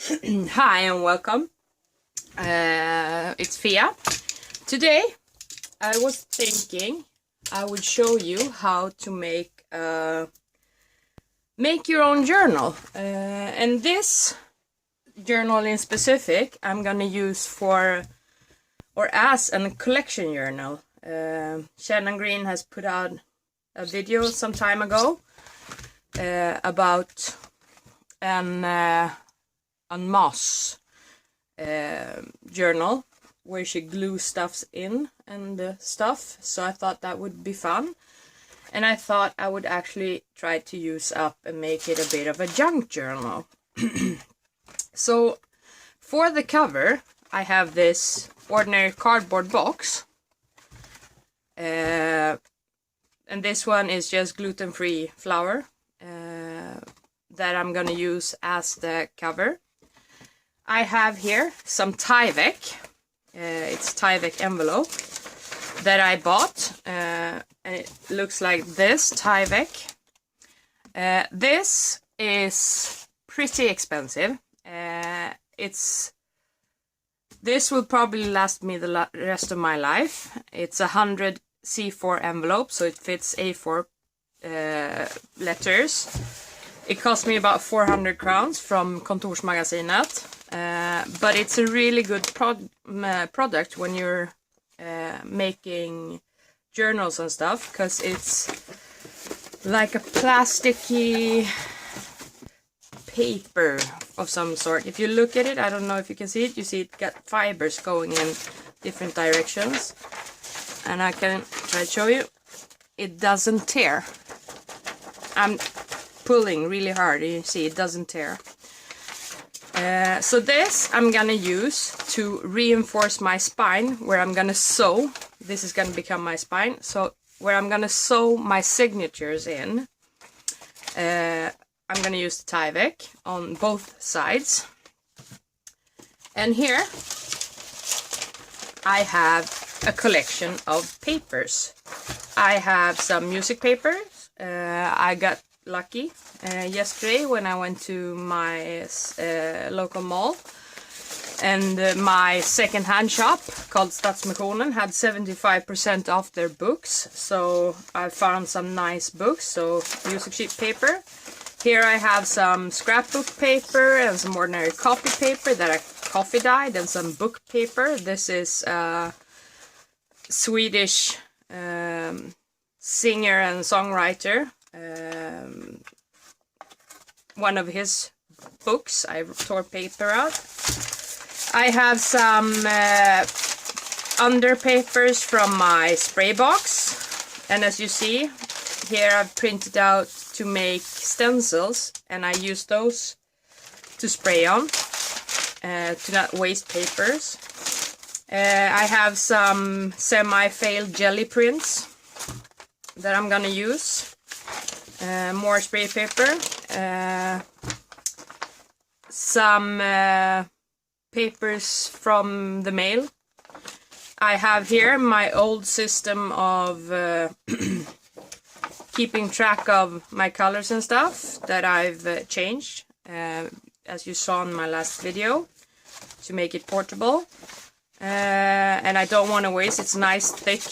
Hi and welcome. It's Fia. Today I was thinking I would show you how to make your own journal. And this journal in specific I'm gonna use as a collection journal. Shannon Greens has put out a video some time ago about a masse journal where she glues stuffs in and stuff. So I thought that would be fun, and I thought I would actually try to use up and make it a bit of a junk journal. So for the cover I have this ordinary cardboard box, and this one is just gluten-free flour that I'm gonna use as the cover. I have here some Tyvek, it's Tyvek envelope that I bought, and it looks like this Tyvek. This is pretty expensive. This will probably last me the rest of my life. It's 100 C4 envelope, so it fits A4 letters. It cost me about 400 crowns from Kontorsmagasinet. But it's a really good product when you're making journals and stuff, because it's like a plasticky paper of some sort. If you look at it, I don't know if you can see it, you see it got fibers going in different directions, and I can try to show you. It doesn't tear. I'm pulling really hard and you see it doesn't tear. So this I'm gonna use to reinforce my spine, where I'm gonna sew. This is gonna become my spine, so where I'm gonna sew my signatures in. I'm gonna use the Tyvek on both sides. And here I have a collection of papers. I have some music papers. I got lucky yesterday when I went to my local mall, and my second-hand shop called Stadsmissionen had 75% off their books, so I found some nice books. So music sheet paper. Here I have some scrapbook paper and some ordinary copy paper that I coffee dyed, and some book paper. This is Swedish singer and songwriter. One of his books I tore paper out. I have some under papers from my spray box, and as you see here I've printed out to make stencils, and I use those to spray on to not waste papers. I have some semi-failed jelly prints that I'm gonna use. More spray paper, some papers from the mail. I have here my old system of keeping track of my colors and stuff that I've changed, as you saw in my last video, to make it portable. And I don't want to waste, it's nice thick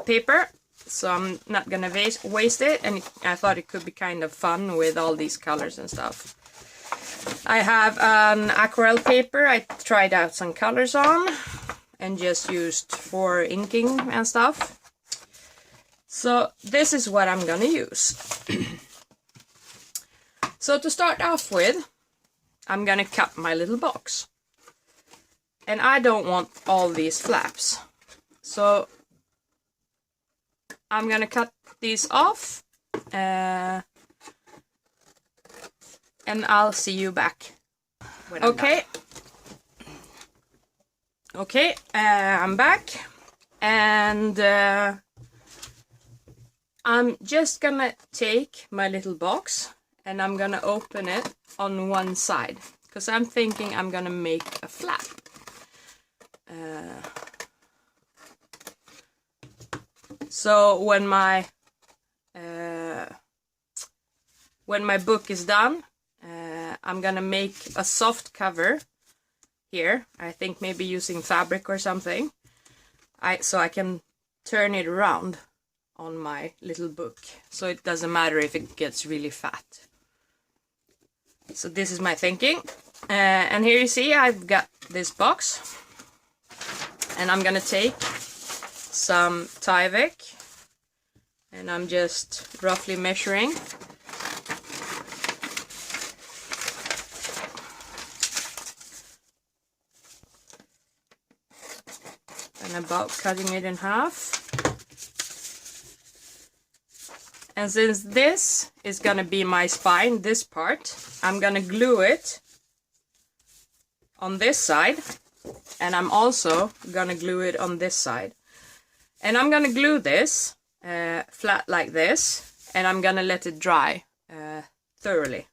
paper. So I'm not gonna waste it, and I thought it could be kind of fun with all these colors and stuff. I have an aquarelle paper I tried out some colors on and just used for inking and stuff. So this is what I'm gonna use. So to start off with, I'm gonna cut my little box. And I don't want all these flaps. So I'm gonna cut these off, and I'll see you back when I'm done. Okay, I'm back, and I'm just gonna take my little box and I'm gonna open it on one side, because I'm thinking I'm gonna make a flap. So when my book is done, I'm gonna make a soft cover here. I think maybe using fabric or something. So I can turn it around on my little book, so it doesn't matter if it gets really fat. So this is my thinking. And here you see I've got this box, and I'm gonna take some Tyvek, and I'm just roughly measuring. And about cutting it in half. And since this is gonna be my spine, this part, I'm gonna glue it on this side, and I'm also gonna glue it on this side. And I'm gonna glue this flat like this, and I'm gonna let it dry thoroughly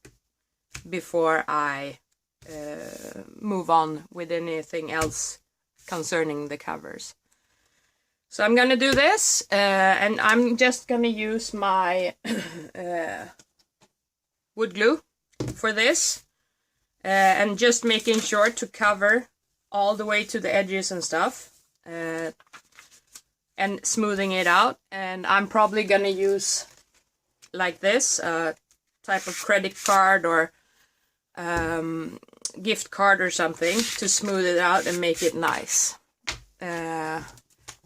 before I move on with anything else concerning the covers. So I'm gonna do this, and I'm just gonna use my wood glue for this, and just making sure to cover all the way to the edges and stuff, and smoothing it out. And I'm probably gonna use like this type of credit card or gift card or something to smooth it out and make it nice.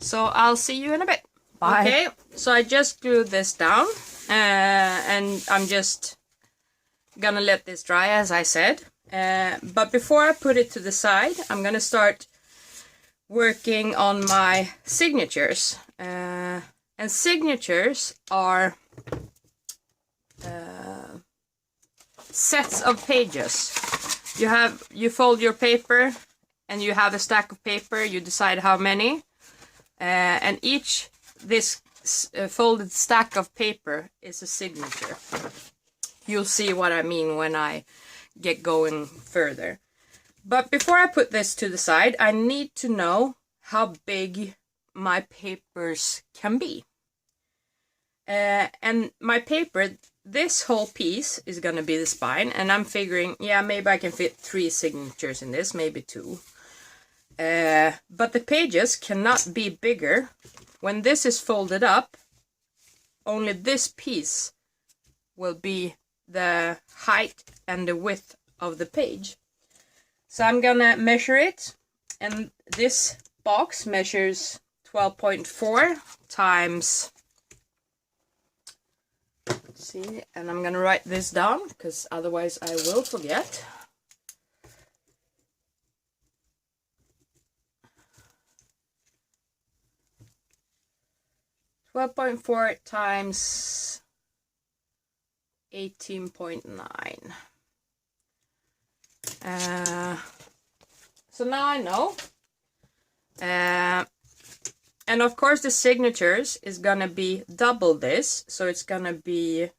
So I'll see you in a bit. Bye. Okay, so I just glued this down, and I'm just gonna let this dry, as I said. But before I put it to the side, I'm gonna start working on my signatures. And signatures are sets of pages. You fold your paper, and you have a stack of paper. You decide how many. And this folded stack of paper is a signature. You'll see what I mean when I get going further. But before I put this to the side, I need to know how big my papers can be. And my paper, this whole piece is gonna be the spine, and I'm figuring, yeah, maybe I can fit 3 signatures in this, maybe 2. But the pages cannot be bigger. When this is folded up, only this piece will be the height and the width of the page. So I'm gonna measure it, and this box measures 12.4 times, let's see, and I'm gonna write this down because otherwise I will forget. 12.4 times 18.9. So now I know. And of course the signatures is gonna be double this, so it's gonna be,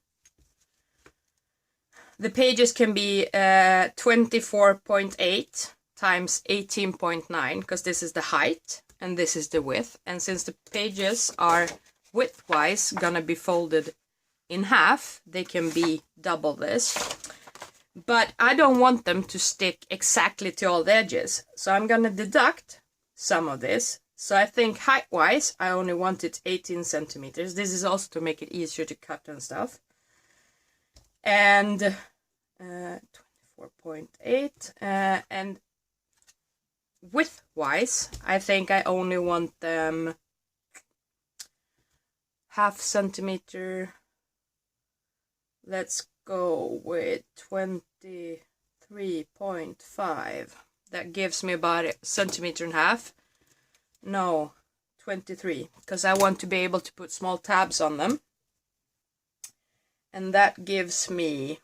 the pages can be 24.8 times 18.9, because this is the height and this is the width. And since the pages are width-wise gonna be folded in half, they can be double this. But I don't want them to stick exactly to all the edges, so I'm gonna deduct some of this. So I think height-wise, I only want it 18 centimeters. This is also to make it easier to cut and stuff. And 24.8, and width-wise, I think I only want them half centimeter. Let's go with 23.5. That gives me about a centimeter and a half. No, 23, because I want to be able to put small tabs on them. And that gives me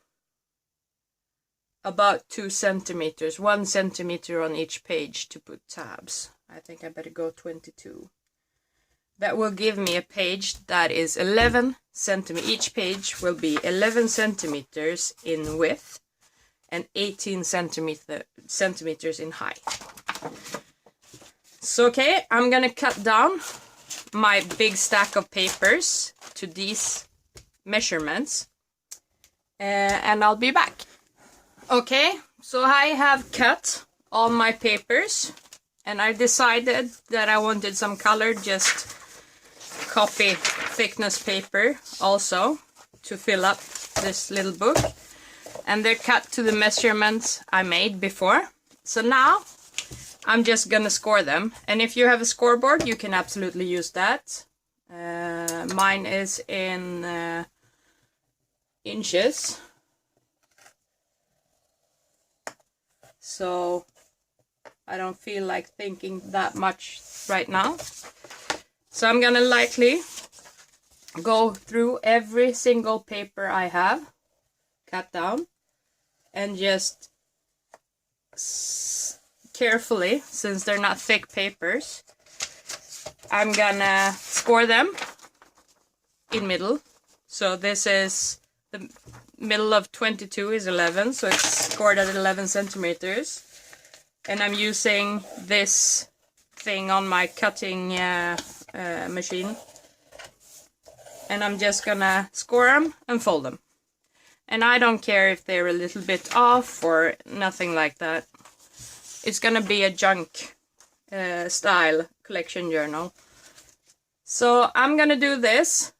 about 2 centimeters, 1 centimeter on each page to put tabs. I think I better go 22. That will give me a page that is 11 centimeters. Each page will be 11 centimeters in width and 18 centimeters in height. So okay, I'm gonna cut down my big stack of papers to these measurements, and I'll be back. Okay, so I have cut all my papers and I decided that I wanted some color, just copy thickness paper also to fill up this little book. And they're cut to the measurements I made before. So now I'm just gonna score them. And if you have a scoreboard, you can absolutely use that. Mine is in inches. So I don't feel like thinking that much right now. So I'm gonna lightly go through every single paper I have cut down and just carefully, since they're not thick papers, I'm gonna score them in middle. So this is the middle of 22 is 11, so it's scored at 11 centimeters. And I'm using this thing on my cutting machine. And I'm just gonna score them and fold them. And I don't care if they're a little bit off or nothing like that. It's gonna be a junk style collection journal. So I'm gonna do this.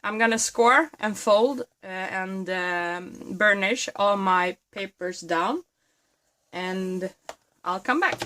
I'm gonna score and fold and burnish all my papers down. And I'll come back.